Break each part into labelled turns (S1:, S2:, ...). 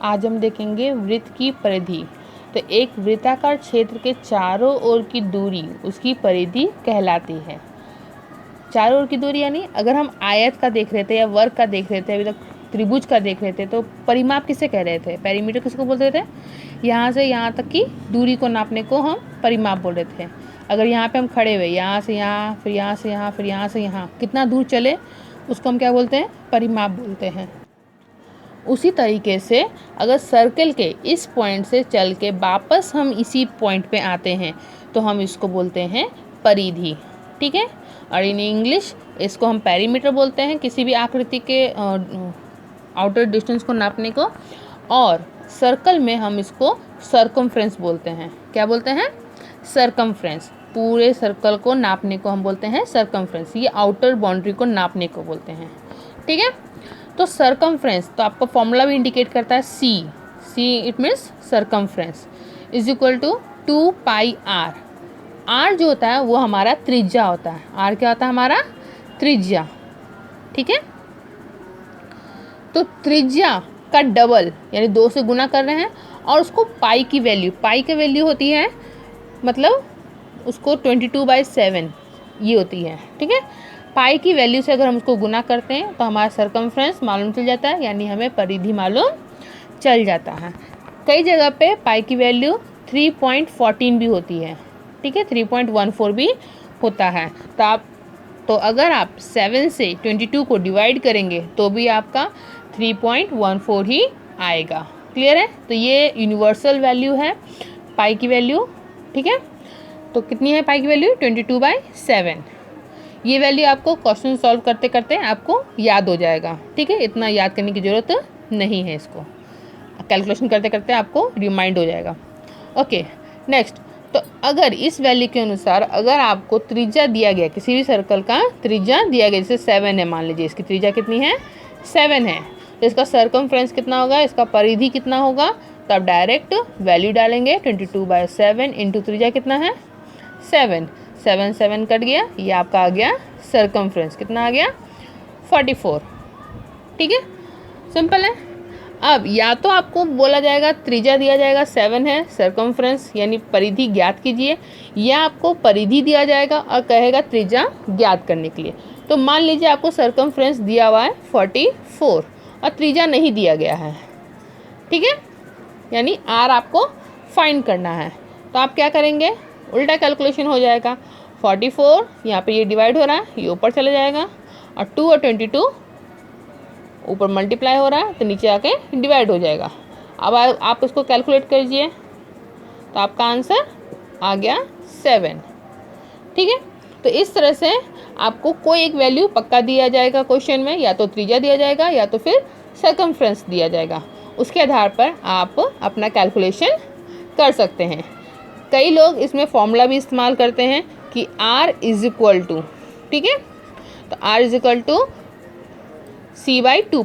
S1: आज हम देखेंगे वृत्त की परिधि। तो एक वृत्ताकार क्षेत्र के चारों ओर की दूरी उसकी परिधि कहलाती है। चारों ओर की दूरी यानी अगर हम आयत का देख रहे थे या वर्ग का देख रहे थे, अभी तक त्रिभुज का देख रहे थे, तो परिमाप किसे कह रहे थे? पेरीमीटर किसको बोलते थे? यहाँ से यहाँ तक की दूरी को नापने को हम परिमाप बोल रहे थे। अगर यहाँ पे हम खड़े हुए, यहाँ से यहाँ, फिर यहाँ से यहाँ, फिर यहाँ से यहाँ, कितना दूर चले उसको हम क्या बोलते हैं? परिमाप बोलते हैं। उसी तरीके से अगर सर्कल के इस पॉइंट से चल के वापस हम इसी पॉइंट पे आते हैं तो हम इसको बोलते हैं परिधि। ठीक है, और इन इंग्लिश इसको हम पेरीमीटर बोलते हैं किसी भी आकृति के आउटर डिस्टेंस को नापने को, और सर्कल में हम इसको सर्कमफ्रेंस बोलते हैं। क्या बोलते हैं? सर्कमफ्रेंस। पूरे सर्कल को नापने को हम बोलते हैं सर्कमफ्रेंस। ये आउटर बाउंड्री को नापने को बोलते हैं। ठीक है, तो सर्कमफ्रेंस तो आपका फॉर्मूला भी इंडिकेट करता है C it means circumference is equal to 2 pi R. R जो होता है वो हमारा त्रिज्या होता है। आर क्या होता है? हमारा त्रिज्या। ठीक है, तो त्रिज्या का डबल यानी 2 से गुना कर रहे हैं और उसको पाई की वैल्यू होती है, मतलब उसको 22/7 ये होती है। ठीक है, पाई की वैल्यू से अगर हम उसको गुना करते हैं तो हमारा सर्कमफ्रेंस मालूम चल जाता है, यानी हमें परिधि मालूम चल जाता है। कई जगह पे पाई की वैल्यू 3.14 भी होती है। ठीक है, 3.14 भी होता है। तो अगर आप 7 से 22 को डिवाइड करेंगे तो भी आपका 3.14 ही आएगा। क्लियर है? तो ये यूनिवर्सल वैल्यू है पाई की वैल्यू। ठीक है, तो कितनी है पाई की वैल्यू? 22/7। ये वैल्यू आपको क्वेश्चन सॉल्व करते करते आपको याद हो जाएगा। ठीक है, इतना याद करने की ज़रूरत नहीं है, इसको कैलकुलेशन करते करते आपको रिमाइंड हो जाएगा। ओके, नेक्स्ट, तो अगर इस वैल्यू के अनुसार अगर आपको त्रिज्या दिया गया, किसी भी सर्कल का त्रिज्या दिया गया, जैसे 7 है, मान लीजिए इसकी त्रिज्या कितनी है? 7 है, तो इसका सर्कमफ्रेंस कितना होगा? इसका परिधि कितना होगा? तो आप डायरेक्ट वैल्यू डालेंगे 22/7 इंटू त्रिज्या कितना है? 7 7 कट गया, ये आपका आ गया सर्कमफ्रेंस। कितना आ गया? 44। ठीक है, सिंपल है। अब या तो आपको बोला जाएगा त्रिज्या दिया जाएगा 7 है, सर्कमफ्रेंस यानी परिधि ज्ञात कीजिए, या आपको परिधि दिया जाएगा और कहेगा त्रिज्या ज्ञात करने के लिए। तो मान लीजिए आपको सर्कमफ्रेंस दिया हुआ है 44 और त्रिज्या नहीं दिया गया है। ठीक है, यानी आर आपको फाइंड करना है, तो आप क्या करेंगे? उल्टा कैलकुलेशन हो जाएगा। 44 यहाँ पे ये डिवाइड हो रहा है, ये ऊपर चले जाएगा, और 2 और 22 ऊपर मल्टीप्लाई हो रहा है तो नीचे आके डिवाइड हो जाएगा। अब आप इसको कैलकुलेट कीजिए तो आपका आंसर आ गया 7। ठीक है, तो इस तरह से आपको कोई एक वैल्यू पक्का दिया जाएगा क्वेश्चन में, या तो त्रिज्या दिया जाएगा या तो फिर सर्कमफ्रेंस दिया जाएगा। उसके आधार पर आप अपना कैलकुलेशन कर सकते हैं। कई लोग इसमें फॉर्मूला भी इस्तेमाल करते हैं कि R इज इक्वल टू, ठीक है, तो R is equal to C/2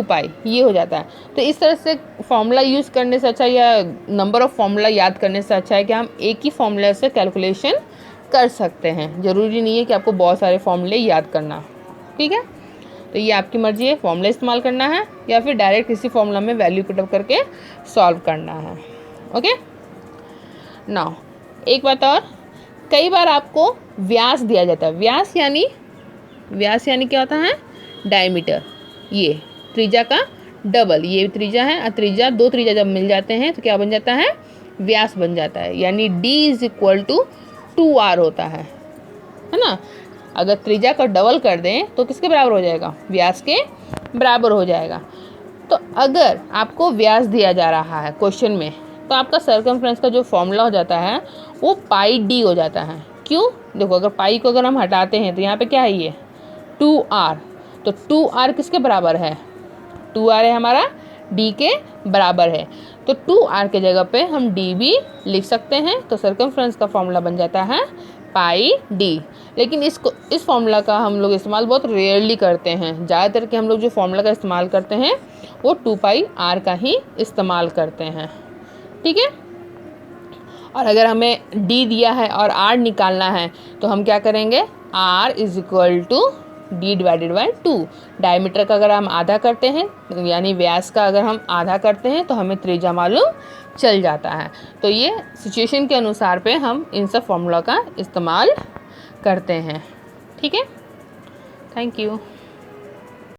S1: pi ये हो जाता है। तो इस तरह से फॉर्मूला यूज़ करने से अच्छा, या नंबर ऑफ़ फॉर्मूला याद करने से अच्छा है कि हम एक ही फॉर्मूला से कैलकुलेशन कर सकते हैं। ज़रूरी नहीं है कि आपको बहुत सारे फॉर्मूले याद करना। ठीक है, तो ये आपकी मर्ज़ी है, फॉर्मूला इस्तेमाल करना है या फिर डायरेक्ट किसी फॉर्मूला में वैल्यू पुटअप करके सॉल्व करना है। ओके, नाउ एक बात और, कई बार आपको व्यास दिया जाता है। व्यास यानी क्या होता है? डायमीटर। ये त्रिज्या का डबल, ये त्रिज्या है, त्रिज्या 2 त्रिज्या जब मिल जाते हैं तो क्या बन जाता है? व्यास बन जाता है, यानी D is equal to 2R होता है ना। अगर त्रिज्या का डबल कर दें तो किसके बराबर हो जाएगा? व्यास के बराबर हो जाएगा। तो अगर आपको व्यास दिया जा रहा है क्वेश्चन में, तो आपका सर्कमफ्रेंस का जो फॉर्मूला हो जाता है वो पाई D हो जाता है। क्यों? देखो, अगर पाई को अगर हम हटाते हैं तो यहाँ पे क्या है? ये 2R, तो 2R किसके बराबर है? 2R है हमारा D के बराबर है, तो 2R के जगह पे हम D भी लिख सकते हैं। तो सर्कमफ्रेंस का फॉर्मूला बन जाता है पाई D। लेकिन इस फॉर्मूला का हम लोग इस्तेमाल बहुत रेयरली करते हैं। ज़्यादातर के हम लोग जो फॉर्मूला का इस्तेमाल करते हैं वो 2πr का ही इस्तेमाल करते हैं। ठीक है, और अगर हमें D दिया है और R निकालना है तो हम क्या करेंगे? R is equal to d/2। Diameter का अगर हम आधा करते हैं यानी व्यास का अगर हम आधा करते हैं तो हमें त्रिज्या मालूम चल जाता है। तो ये सिचुएशन के अनुसार पे हम इन सब फॉर्मूला का इस्तेमाल करते हैं। ठीक है, थैंक यू।